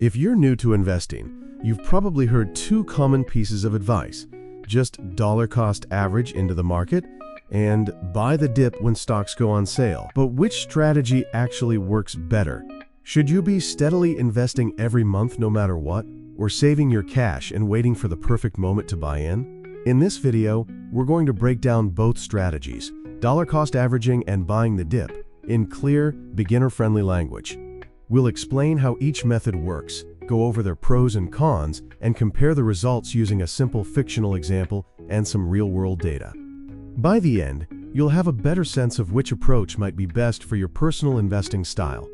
If you're new to investing, you've probably heard two common pieces of advice: just dollar cost average into the market and buy the dip when stocks go on sale. But which strategy actually works better? Should you be steadily investing every month no matter what, or saving your cash and waiting for the perfect moment to buy in? In this video, we're going to break down both strategies, dollar cost averaging and buying the dip, in clear, beginner-friendly language. We'll explain how each method works, go over their pros and cons, and compare the results using a simple fictional example and some real-world data. By the end, you'll have a better sense of which approach might be best for your personal investing style.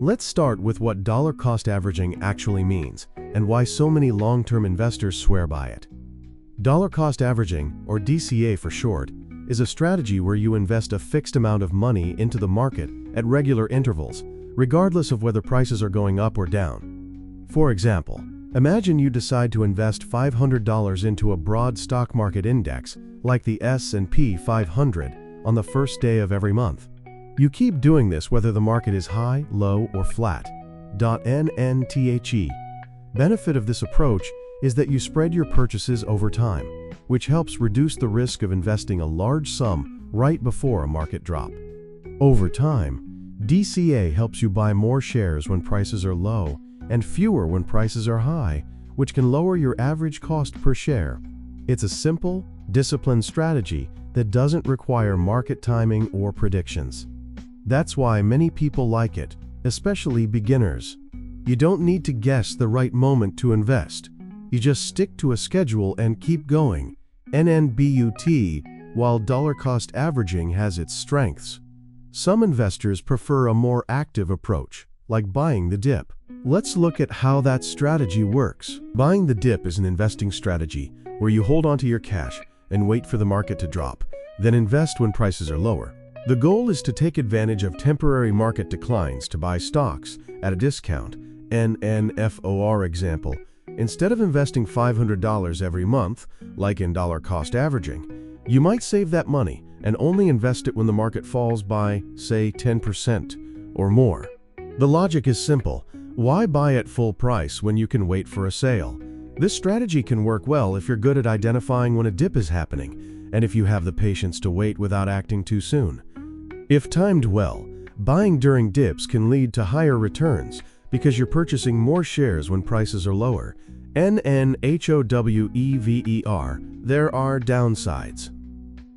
Let's start with what dollar cost averaging actually means and why so many long-term investors swear by it. Dollar cost averaging, or DCA for short, is a strategy where you invest a fixed amount of money into the market at regular intervals, regardless of whether prices are going up or down. For example, imagine you decide to invest $500 into a broad stock market index, like the S&P 500, on the first day of every month. You keep doing this whether the market is high, low, or flat. NNTHE. Benefit of this approach is that you spread your purchases over time, which helps reduce the risk of investing a large sum right before a market drop. Over time, DCA helps you buy more shares when prices are low and fewer when prices are high, which can lower your average cost per share. It's a simple, disciplined strategy that doesn't require market timing or predictions. That's why many people like it, especially beginners. You don't need to guess the right moment to invest. You just stick to a schedule and keep going. NNBUT, while dollar cost averaging has its strengths. Some investors prefer a more active approach, like buying the dip. Let's look at how that strategy works. Buying the dip is an investing strategy where you hold onto your cash and wait for the market to drop, then invest when prices are lower. The goal is to take advantage of temporary market declines to buy stocks at a discount. NNFOR example. Instead of investing $500 every month, like in dollar cost averaging, you might save that money and only invest it when the market falls by, say, 10% or more. The logic is simple. Why buy at full price when you can wait for a sale? This strategy can work well if you're good at identifying when a dip is happening, and if you have the patience to wait without acting too soon. If timed well, buying during dips can lead to higher returns because you're purchasing more shares when prices are lower. NNHOWEVER. There are downsides.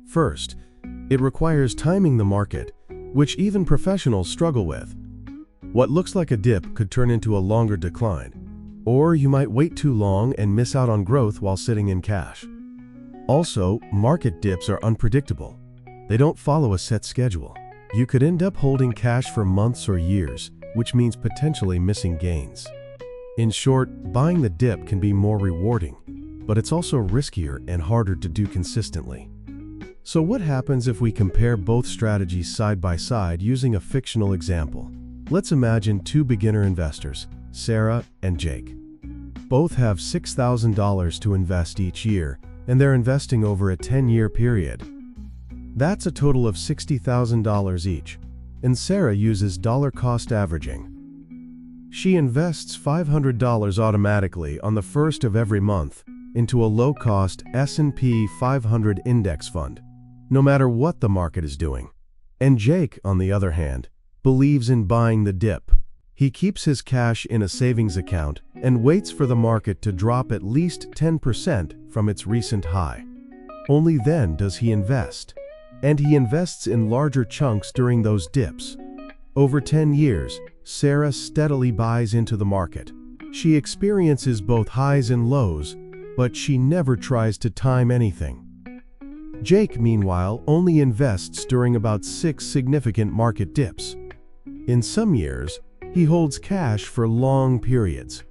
First, it requires timing the market, which even professionals struggle with. What looks like a dip could turn into a longer decline, or you might wait too long and miss out on growth while sitting in cash. Also, market dips are unpredictable. They don't follow a set schedule. You could end up holding cash for months or years, which means potentially missing gains. In short, buying the dip can be more rewarding, but it's also riskier and harder to do consistently. So what happens if we compare both strategies side by side using a fictional example? Let's imagine two beginner investors, Sarah and Jake. Both have $6,000 to invest each year, and they're investing over a 10-year period. That's a total of $60,000 each, and Sarah uses dollar cost averaging. She invests $500 automatically on the first of every month into a low-cost S&P 500 index fund, no matter what the market is doing. And Jake, on the other hand, believes in buying the dip. He keeps his cash in a savings account and waits for the market to drop at least 10% from its recent high. Only then does he invest. And he invests in larger chunks during those dips. Over 10 years, Sarah steadily buys into the market. She experiences both highs and lows, but she never tries to time anything. Jake, meanwhile, only invests during about 6 significant market dips. In some years, he holds cash for long periods.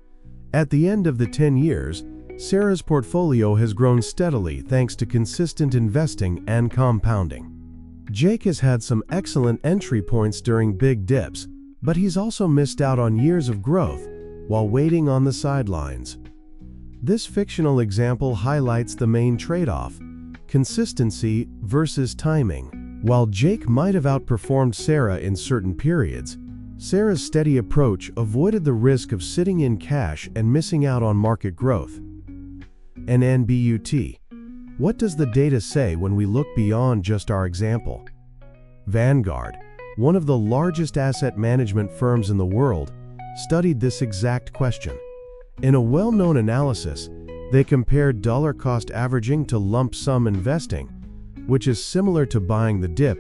At the end of the 10 years, Sarah's portfolio has grown steadily thanks to consistent investing and compounding. Jake has had some excellent entry points during big dips, but he's also missed out on years of growth while waiting on the sidelines. This fictional example highlights the main trade-off: consistency versus timing. While Jake might have outperformed Sarah in certain periods, Sarah's steady approach avoided the risk of sitting in cash and missing out on market growth. NNBUT. What does the data say when we look beyond just our example? Vanguard, one of the largest asset management firms in the world, studied this exact question. In a well-known analysis, they compared dollar cost averaging to lump sum investing, which is similar to buying the dip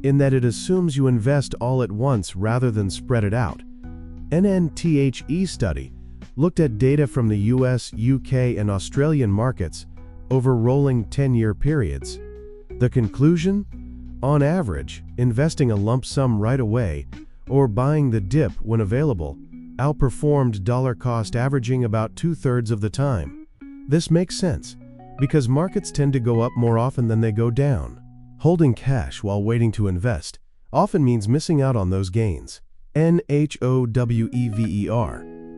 in that it assumes you invest all at once rather than spread it out. NNTHE study looked at data from the US, UK, and Australian markets over rolling 10-year periods. The conclusion? On average, investing a lump sum right away or buying the dip when available outperformed dollar cost averaging about 2/3 of the time. This makes sense because markets tend to go up more often than they go down. Holding cash while waiting to invest often means missing out on those gains. NHOWEVER.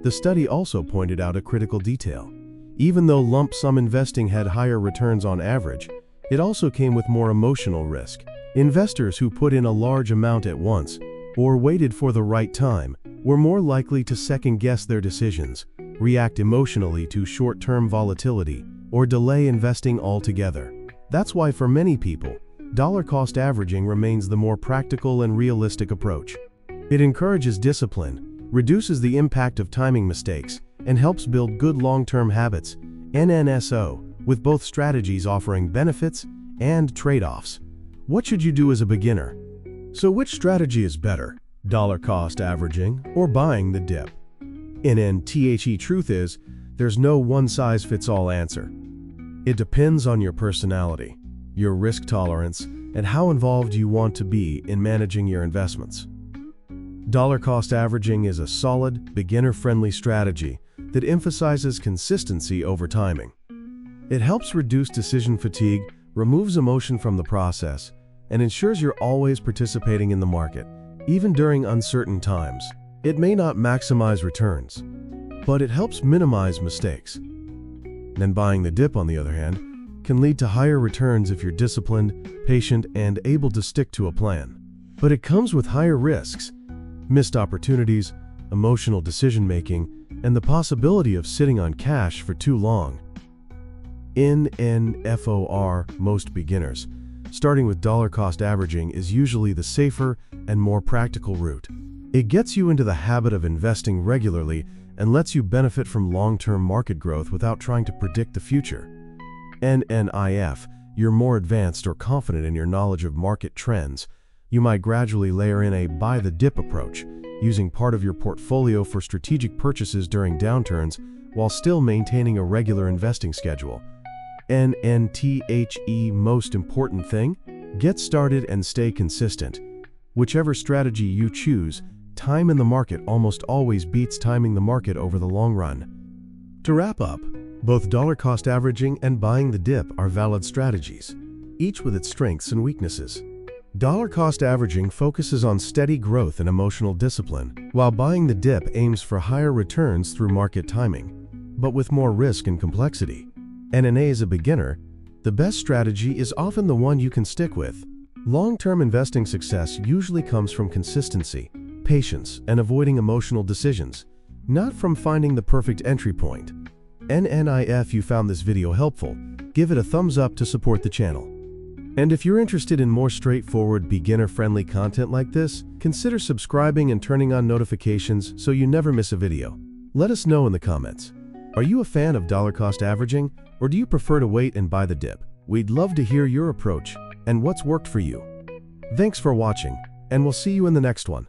The study also pointed out a critical detail. Even though lump sum investing had higher returns on average, it also came with more emotional risk. Investors who put in a large amount at once or waited for the right time were more likely to second-guess their decisions, react emotionally to short-term volatility, or delay investing altogether. That's why for many people, dollar cost averaging remains the more practical and realistic approach. It encourages discipline, reduces the impact of timing mistakes, and helps build good long-term habits, NNSO, with both strategies offering benefits and trade-offs. What should you do as a beginner? So which strategy is better, dollar cost averaging or buying the dip? NNTHE truth is, there's no one-size-fits-all answer. It depends on your personality, your risk tolerance, and how involved you want to be in managing your investments. Dollar cost averaging is a solid, beginner-friendly strategy that emphasizes consistency over timing. It helps reduce decision fatigue, removes emotion from the process, and ensures you're always participating in the market, even during uncertain times. It may not maximize returns, but it helps minimize mistakes. Then buying the dip, on the other hand, can lead to higher returns if you're disciplined, patient, and able to stick to a plan. But it comes with higher risks, missed opportunities, emotional decision-making, and the possibility of sitting on cash for too long. NNFOR, most beginners, starting with dollar cost averaging is usually the safer and more practical route. It gets you into the habit of investing regularly and lets you benefit from long-term market growth without trying to predict the future. NNIF, you're more advanced or confident in your knowledge of market trends. You might gradually layer in a buy-the-dip approach, using part of your portfolio for strategic purchases during downturns while still maintaining a regular investing schedule. NNTHE, most important thing? Get started and stay consistent. Whichever strategy you choose, time in the market almost always beats timing the market over the long run. To wrap up, both dollar cost averaging and buying the dip are valid strategies, each with its strengths and weaknesses. Dollar cost averaging focuses on steady growth and emotional discipline, while buying the dip aims for higher returns through market timing, but with more risk and complexity. NNA as a beginner, the best strategy is often the one you can stick with. Long-term investing success usually comes from consistency, patience, and avoiding emotional decisions, not from finding the perfect entry point. NNIF, you found this video helpful, give it a thumbs up to support the channel. And if you're interested in more straightforward, beginner-friendly content like this, consider subscribing and turning on notifications so you never miss a video. Let us know in the comments. Are you a fan of dollar cost averaging, or do you prefer to wait and buy the dip? We'd love to hear your approach and what's worked for you. Thanks for watching, and we'll see you in the next one.